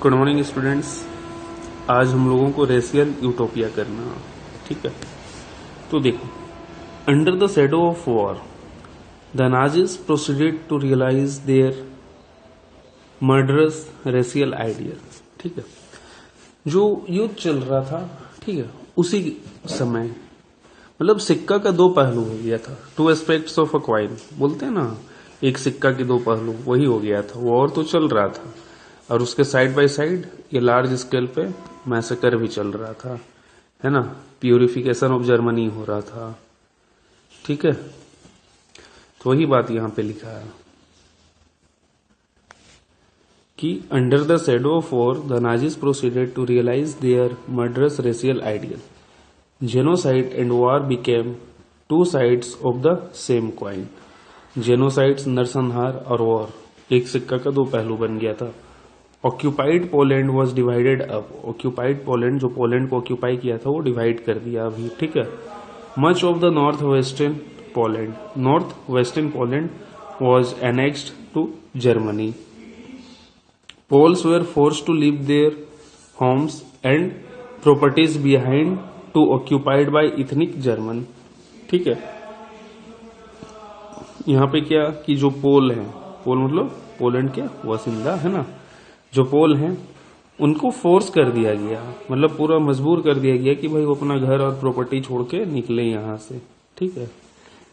Good morning students. आज हम लोगों को रेशियल यूटोपिया करना, ठीक है। तो देखो, under the shadow of war the Nazis proceeded to realise their murderous racial ideal, ठीक है। जो युद्ध चल रहा था, ठीक है, उसी समय मतलब सिक्का का दो पहलू हो गया था। Two aspects of a coin बोलते हैं ना, एक सिक्का के दो पहलू, वही हो गया था। वॉर तो चल रहा था और उसके साइड बाय साइड ये लार्ज स्केल पे मैसेकर भी चल रहा था, है ना। प्यूरिफिकेशन ऑफ जर्मनी हो रहा था, ठीक है। तो वही बात यहां पे लिखा है कि under the shadow of war the Nazis proceeded to realise their murderous racial ideal. Genocide and war became two sides of the same coin. Genocides नरसंहार और वॉर एक सिक्का का दो पहलू बन गया था। Occupied Poland was divided up. Occupied Poland, जो पोलैंड को ऑक्यूपाई किया था, वो डिवाइड कर दिया अभी, ठीक है। Much of the north western Poland was annexed to Germany. Poles were force to leave their homes and properties behind to occupied by ethnic German, ठीक है। यहाँ पे क्या कि जो पोल है, पोल मतलब पोलैंड के वसिंदा, है ना, जो पोल हैं उनको फोर्स कर दिया गया, मतलब पूरा मजबूर कर दिया गया कि भाई वो अपना घर और प्रॉपर्टी छोड़ के निकले यहां से, ठीक है,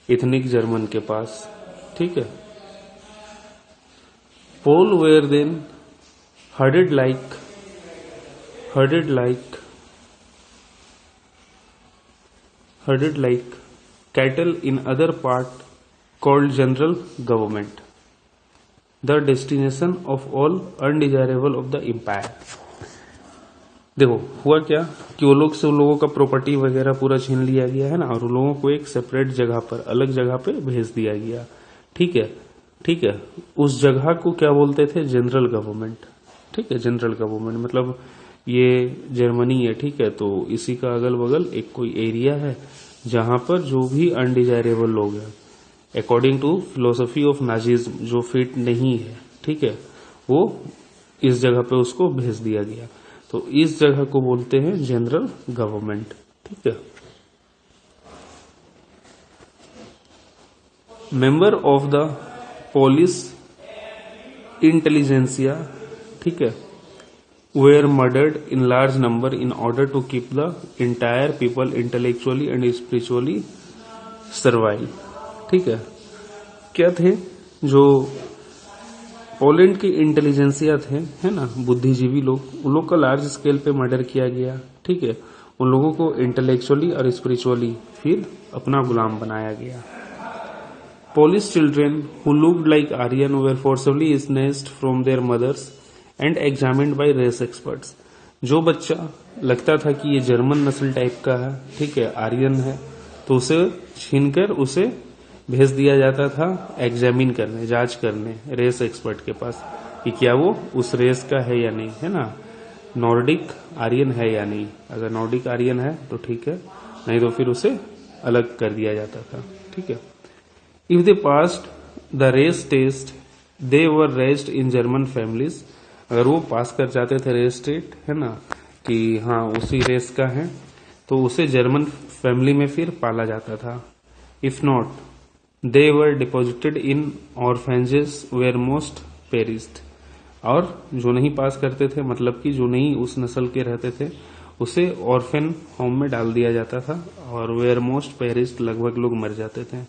इथनिक जर्मन के पास, ठीक है। Poles were then herded like cattle in other part called general government, the destination of all undesirable of the empire। देखो हुआ क्या कि वो लोग से उन लोगों का प्रॉपर्टी वगैरह पूरा छीन लिया गया, है ना, और उन लोगों को एक सेपरेट जगह पर, अलग जगह पे भेज दिया गया, ठीक है, ठीक है। उस जगह को क्या बोलते थे? जनरल गवर्नमेंट, ठीक है। जनरल गवर्नमेंट मतलब ये जर्मनी है, ठीक है, तो इसी का अगल बगल एक कोई एरिया है जहां पर जो भी अनडिजायरेबल लोग हैं according to philosophy of Nazism, जो फिट नहीं है, ठीक है, वो इस जगह पे उसको भेज दिया गया। तो इस जगह को बोलते हैं जनरल गवर्नमेंट, ठीक है। Member of the Polish intelligentsia, ठीक है, were murdered in large number in order to keep the entire people intellectually and spiritually survive, ठीक है। क्या थे? जो पोलैंड के इंटेलिजेंसिया थे, है ना, बुद्धिजीवी लोग, उन लोग का लार्ज स्केल पे मर्डर किया गया, ठीक है। उन लोगों को इंटेलेक्चुअली और स्पिरिचुअली फिर अपना गुलाम बनाया गया। Polish children who looked like Aryan were forcefully snatched from their mothers and examined by race experts. जो बच्चा लगता था कि ये जर्मन नस्ल टाइप का है, ठीक है, आर्यन है, तो उसे छीनकर उसे भेज दिया जाता था एग्जामिन करने, जांच करने रेस एक्सपर्ट के पास कि क्या वो उस रेस का है या नहीं, है ना, नॉर्डिक आर्यन है या नहीं। अगर नॉर्डिक आर्यन है तो ठीक है, नहीं तो फिर उसे अलग कर दिया जाता था, ठीक है। If they passed the race test they were raised in German families. अगर वो पास कर जाते थे रेस टेस्ट, है ना, कि हाँ उसी रेस का है, तो उसे जर्मन फैमिली में फिर पाला जाता था। If not they were deposited in orphanages where most perished. और जो नहीं पास करते थे, मतलब कि जो नहीं उस नस्ल के रहते थे, उसे ऑर्फेन होम में डाल दिया जाता था, और वेयर मोस्ट पेरिस्ड लगभग लोग मर जाते थे।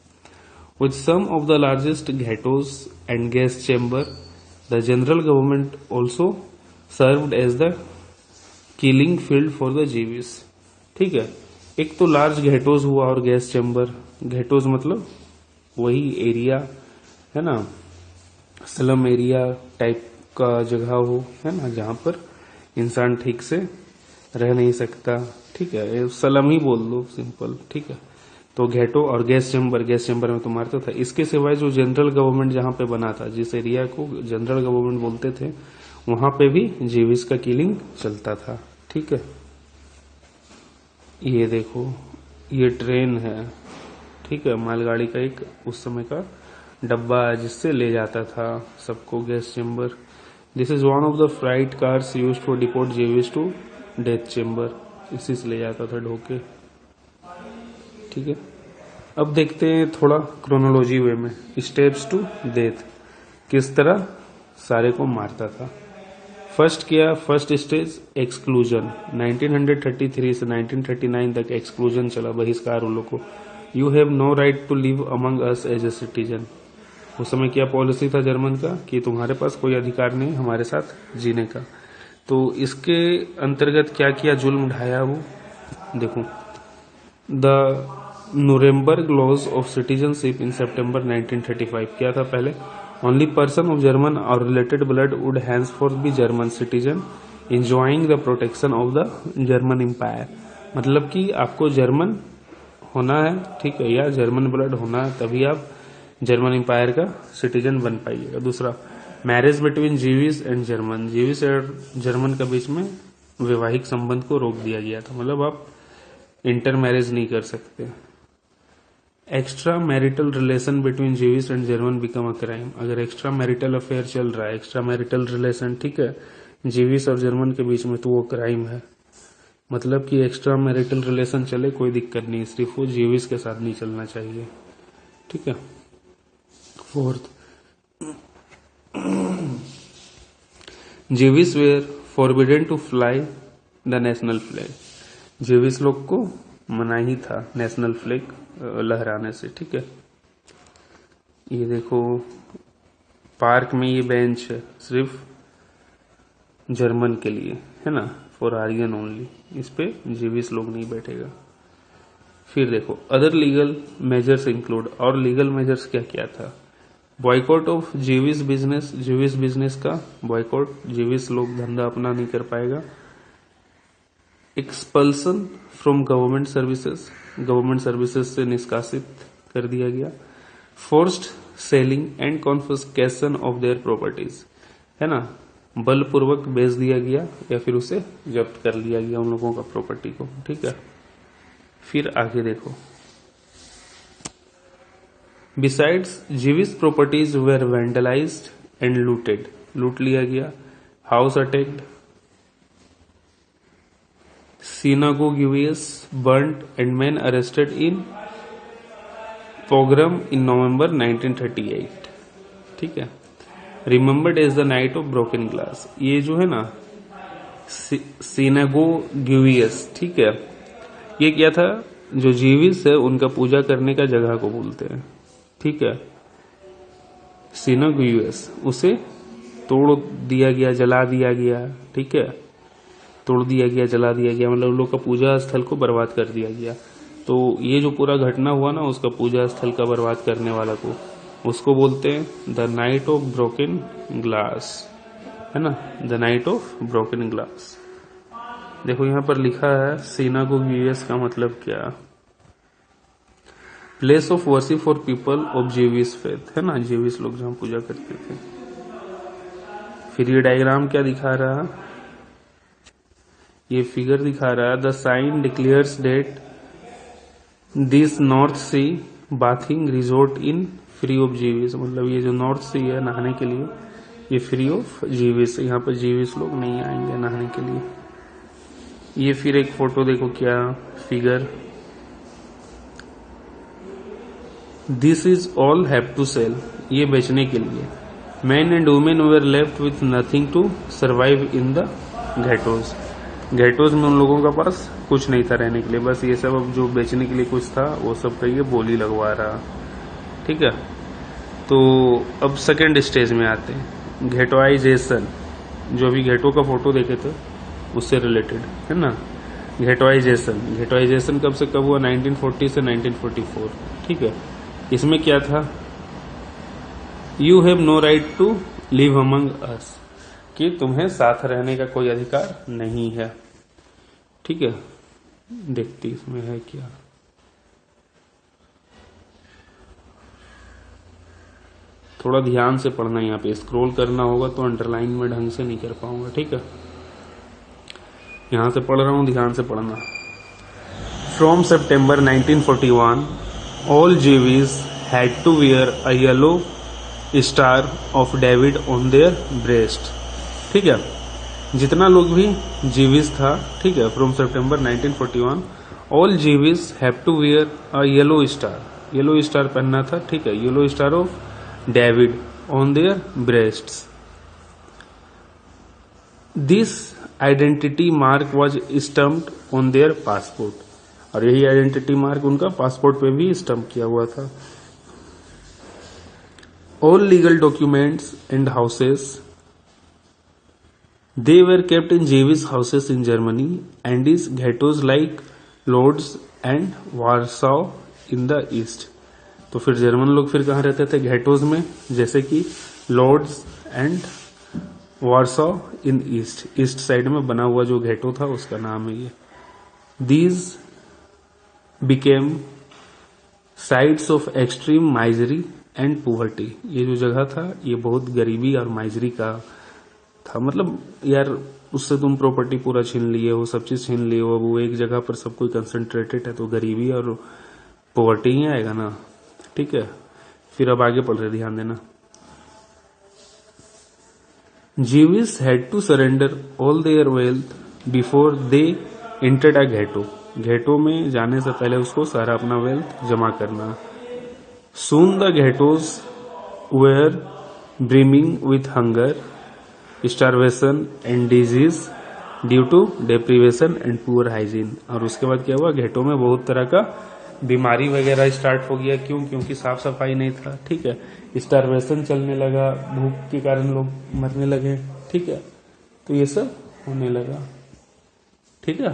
With some of the largest ghettos and gas chamber the general government also served as the killing field for the Jewish, ठीक है। एक तो लार्ज घेटोज हुआ और गैस चेम्बर। घेटोज मतलब वही एरिया, है ना, स्लम एरिया टाइप का जगह हो, है ना, जहां पर इंसान ठीक से रह नहीं सकता, ठीक है, स्लम ही बोल दो सिंपल, ठीक है। तो घेटो और गैस चेम्बर में तो मारता था। इसके सिवाय जो जनरल गवर्नमेंट जहां पे बना था, जिस एरिया को जनरल गवर्नमेंट बोलते थे, वहां पे भी जीविस का किलिंग चलता था, ठीक है। ये देखो, ये ट्रेन है, ठीक है, मालगाड़ी का एक उस समय का डब्बा जिससे ले जाता था सबको gas chamber. This is one of the freight cars used for deport Jewish to death chamber. इसी से ले जाता था ढोके। ठीक है, अब देखते हैं थोड़ा क्रोनोलॉजी वे में, स्टेप्स टू डेथ, किस तरह सारे को मारता था। फर्स्ट स्टेज एक्सक्लूजन, 1933 से 1939 तक एक्सक्लूजन चला, बहिष्कार उन लोग को। You have no right to live among us as a citizen. उस समय क्या पॉलिसी था जर्मन का कि तुम्हारे पास कोई अधिकार नहीं हमारे साथ जीने का। तो इसके अंतर्गत क्या किया, जुल्म ढाया वो। देखो, the Nuremberg laws of citizenship in September 1935 क्या था पहले, ओनली पर्सन ऑफ जर्मन और related blood would henceforth be German citizen enjoying the protection of the German empire. मतलब कि आपको जर्मन होना है, ठीक है, या जर्मन ब्लड होना है, तभी आप जर्मन एम्पायर का सिटीजन बन पाइएगा। दूसरा, marriage between Jewish and German, Jewish और जर्मन के बीच में वैवाहिक संबंध को रोक दिया गया था, मतलब आप इंटर मैरिज नहीं कर सकते। Extra marital relation between Jewish and German become a crime. अगर एक्स्ट्रा मैरिटल अफेयर चल रहा है, एक्स्ट्रा मैरिटल रिलेशन, ठीक है, जीविस और जर्मन के बीच में, तो वो क्राइम है। मतलब कि एक्स्ट्रा मैरिटल रिलेशन चले कोई दिक्कत नहीं, सिर्फ वो जीविस के साथ नहीं चलना चाहिए। ठीक है। Fourth, Jewish were forbidden to fly the national flag. Jewish लोग को मना ही था नेशनल फ्लैग लहराने से। ठीक है, ये देखो पार्क में ये बेंच है सिर्फ जर्मन के लिए, है ना, फॉर आर्यन ओनली, इस पे जीविस लोग नहीं बैठेगा। फिर देखो अदर लीगल मेजर्स इंक्लूड, और लीगल मेजर्स क्या क्या था, boycott of Jewish business, Jewish business का बॉयकॉट, जीविस लोग धंधा अपना नहीं कर पाएगा। Expulsion from government services, government services से निष्कासित कर दिया गया। Forced selling and confiscation of their properties, है ना, बलपूर्वक बेच दिया गया या फिर उसे जब्त कर लिया गया उन लोगों का प्रॉपर्टी को। ठीक है, फिर आगे देखो, besides Jewish properties were vandalised and looted, लूट लिया गया। House attacked, synagogues burnt and men arrested in pogrom in November 1938। ठीक है, remembered as the night of broken glass, ये जो है ना synagogues, ठीक है, ये क्या था, जो जीविस है उनका पूजा करने का जगह को बोलते हैं। ठीक है, synagogues, उसे तोड़ दिया गया, जला दिया गया। ठीक है, तोड़ दिया गया, जला दिया गया, मतलब उन लोग का पूजा स्थल को बर्बाद कर दिया गया। तो ये जो पूरा घटना हुआ ना, उसका पूजा स्थल का बर्बाद करने वाला को, उसको बोलते हैं the night of broken glass, है ना, the night of broken glass. देखो यहाँ पर लिखा है सिनागोगस का मतलब क्या, place of worship for people of Jewish faith, है ना, जीविस लोग जहाँ पूजा करते थे। फिर ये डायग्राम क्या दिखा रहा है, ये फिगर दिखा रहा है, the sign declares that this North Sea bathing resort is free of Jewish, मतलब ये जो नॉर्थ सी है नहाने के लिए, ये फ्री ऑफ जीविस, यहाँ पर जीविस लोग नहीं आएंगे नहाने के लिए। ये फिर एक फोटो देखो, क्या figure, this is all have to sell, ये बेचने के लिए। Man and women were left with nothing to survive in the ghettos, ghettos में उन लोगों का पास कुछ नहीं था रहने के लिए, बस ये सब अब जो बेचने के लिए कुछ था वो सब का ये बोली लगवा रहा। ठीक है, तो अब सेकेंड स्टेज में आते हैं, घेटोइजेशन, जो अभी घेटो का फोटो देखे थे उससे रिलेटेड, है ना, घेटोइजेशन। घेटोइजेशन कब से कब हुआ, 1940 से 1944। ठीक है, इसमें क्या था, you have no right to live among us, कि तुम्हें साथ रहने का कोई अधिकार नहीं है। ठीक है, देखते इसमें है क्या, थोड़ा ध्यान से पढ़ना, यहाँ पे स्क्रॉल करना होगा तो अंडरलाइन में ढंग से नहीं कर पाऊंगा। ठीक है, यहां से पढ़ रहा हूं, ध्यान से पढ़ना। From September 1941 all Jews had to wear a yellow star of David on their breast. ठीक है, जितना लोग भी जीविस था, ठीक है, from September 1941 all Jewish have to wear a yellow star पहनना था, ठीक है, yellow star of David on their breasts. This identity mark was stamped on their passport, और यही आइडेंटिटी मार्क उनका पासपोर्ट पे भी स्टम्प किया हुआ था। All legal documents and houses they were kept in Jewish houses in Germany and is ghettos like Lodz and Warsaw in the east. तो फिर जर्मन लोग फिर कहाँ रहते थे? घेटोज में, जैसे कि Lodz and Warsaw in east side में बना हुआ जो घेटो था उसका नाम है ये। These became sites of extreme misery and poverty. ये जो जगह था ये बहुत गरीबी और माइजरी का था, मतलब यार उससे तुम प्रॉपर्टी पूरा छीन लिए हो, सब चीज छीन लिए हो, अब वो एक जगह पर सब कोई कंसंट्रेटेड है तो गरीबी और पुवर्टी ही आएगा ना, ठीक है। फिर अब आगे पढ़ रहे, ध्यान देना। Jews had to surrender all their wealth before they entered a ghetto. Ghetto में जाने से पहले उसको सारा अपना वेल्थ जमा करना। Soon the ghettos were brimming with hunger, starvation and disease due to deprivation and poor hygiene। और उसके बाद क्या हुआ? घेटो में बहुत तरह का बीमारी वगैरह स्टार्ट हो गया। क्यों? क्योंकि साफ सफाई नहीं था, ठीक है। स्टारवेशन चलने लगा, भूख के कारण लोग मरने लगे, ठीक है। तो ये सब होने लगा, ठीक है।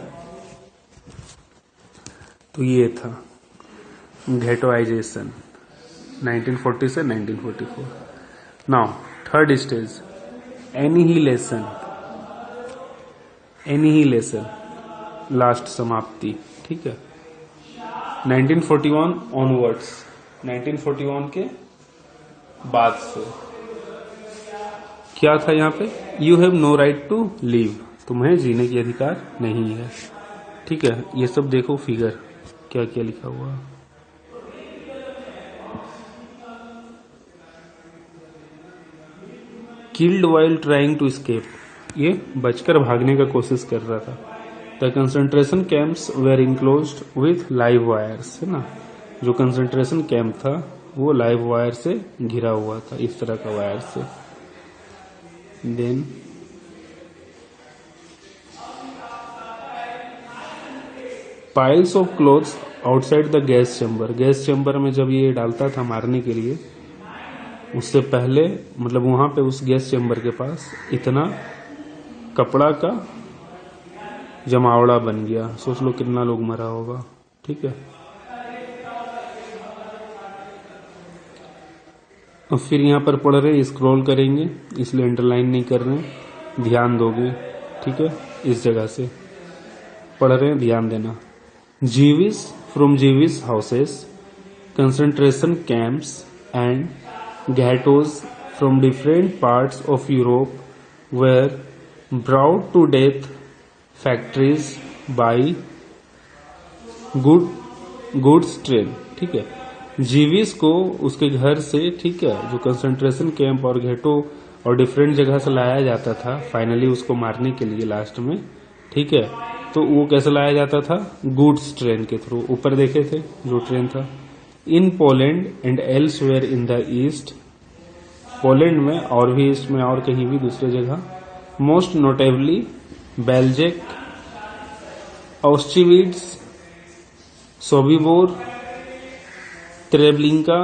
तो ये था घेटोआइजेशन 1940 से 1944। Now third stage annihilation, last समाप्ति, ठीक है। 1941 ऑनवर्ड्स, 1941 के बाद से क्या था यहाँ पे? You have no right to live, तुम्हें जीने की अधिकार नहीं है, ठीक है। ये सब देखो फिगर क्या क्या लिखा हुआ। Killed while trying to escape, ये बचकर भागने का कोशिश कर रहा था। The concentration camps were enclosed with live wires, है ना। जो कंसंट्रेशन कैंप था वो लाइव वायर से घिरा हुआ था, इस तरह का वायर से। Then piles of clothes outside the gas chamber, gas chamber में जब ये डालता था मारने के लिए, उससे पहले मतलब वहां पे उस गैस चैम्बर के पास इतना कपड़ा का जमावड़ा बन गया। सोच लो कितना लोग मरा होगा, ठीक है। अब फिर यहाँ पर पढ़ रहे, स्क्रॉल करेंगे इसलिए अंडरलाइन नहीं कर रहे, ध्यान दोगे, ठीक है। इस जगह से पढ़ रहे हैं, ध्यान देना। Jewish from Jewish houses, concentration camps and ghettos from different parts of Europe were brought to death factories by goods train, ठीक है। जीविस को उसके घर से, ठीक है, जो कंसंट्रेशन कैंप और घेटो और डिफरेंट जगह से लाया जाता था फाइनली उसको मारने के लिए लास्ट में, ठीक है। तो वो कैसे लाया जाता था? गुड्स ट्रेन के थ्रू। ऊपर देखे थे जो ट्रेन था। In Poland and elsewhere in the east, Poland में और भी ईस्ट में और कहीं भी दूसरे जगह। Most notably Belzec, Auschwitz, Sobibor, Treblinka,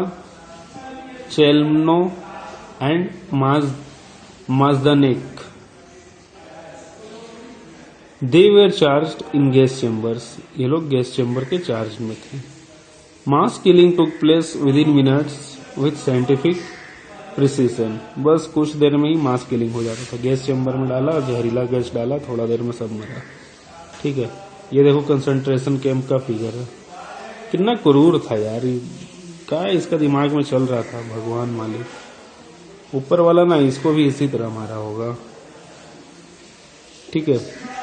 Chelmno and Majdanek. They were charged in gas chambers, ये लोग गैस चेम्बर के चार्ज में थे। Mass killing took place within minutes with scientific precision, बस कुछ देर में ही मास किलिंग हो जाता था। गैस चेम्बर में डाला, जहरीला गैस डाला, थोड़ा देर में सब मरा, ठीक है। ये देखो कंसंट्रेशन कैंप का फिगर है, कितना क्रूर था यार। क्या इसका दिमाग में चल रहा था, भगवान मालिक। ऊपर वाला ना इसको भी इसी तरह मारा होगा, ठीक है।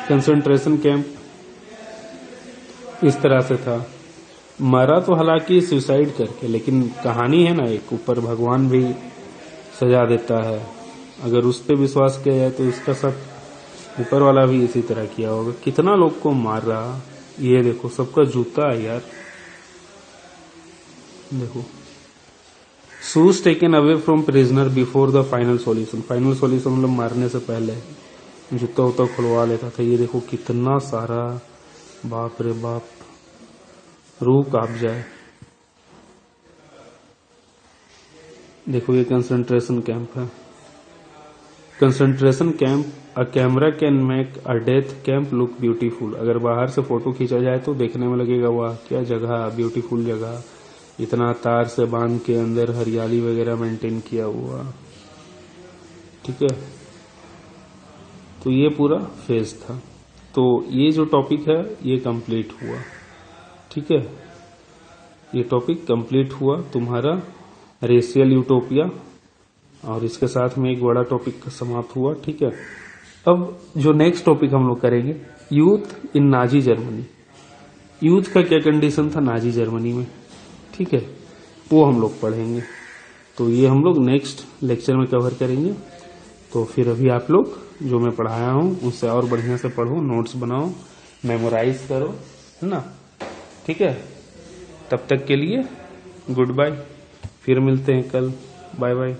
कंसंट्रेशन कैंप इस तरह से था। मरा तो हालांकि सुसाइड करके, लेकिन कहानी है ना एक, ऊपर भगवान भी सजा देता है अगर उस पर विश्वास किया जाए तो उसका साथ ऊपर वाला भी इसी तरह किया होगा। कितना लोग को मार रहा, ये देखो सबका जूता है यार, देखो। Shoes taken away from prisoner before the final solution. Final solution मतलब मारने से पहले जूता उता खुलवा लेता था। ये देखो कितना सारा, बाप रे बाप, रूह कांप जाए। देखो ये कंसंट्रेशन कैंप है। Concentration camp, a camera can make a death camp look beautiful. अगर बाहर से फोटो खींचा जाए तो देखने में लगेगा वाह क्या जगह, ब्यूटीफुल जगह, इतना तार से बांध के अंदर हरियाली वगैरह मेंटेन किया हुआ, ठीक है। तो ये पूरा फेज था। तो ये जो टॉपिक है ये कंप्लीट हुआ, ठीक है। ये टॉपिक कंप्लीट हुआ तुम्हारा रेशियल यूटोपिया, और इसके साथ में एक बड़ा टॉपिक समाप्त हुआ, ठीक है। अब जो नेक्स्ट टॉपिक हम लोग करेंगे, youth in Nazi Germany. Youth का क्या कंडीशन था नाजी जर्मनी में, ठीक है, वो हम लोग पढ़ेंगे। तो ये हम लोग नेक्स्ट लेक्चर में कवर करेंगे। तो फिर अभी आप लोग जो मैं पढ़ाया हूँ उससे और बढ़िया से पढ़ो, नोट्स बनाओ, मेमोराइज करो, है ना, ठीक है। तब तक के लिए गुड बाय, फिर मिलते हैं कल, बाय बाय।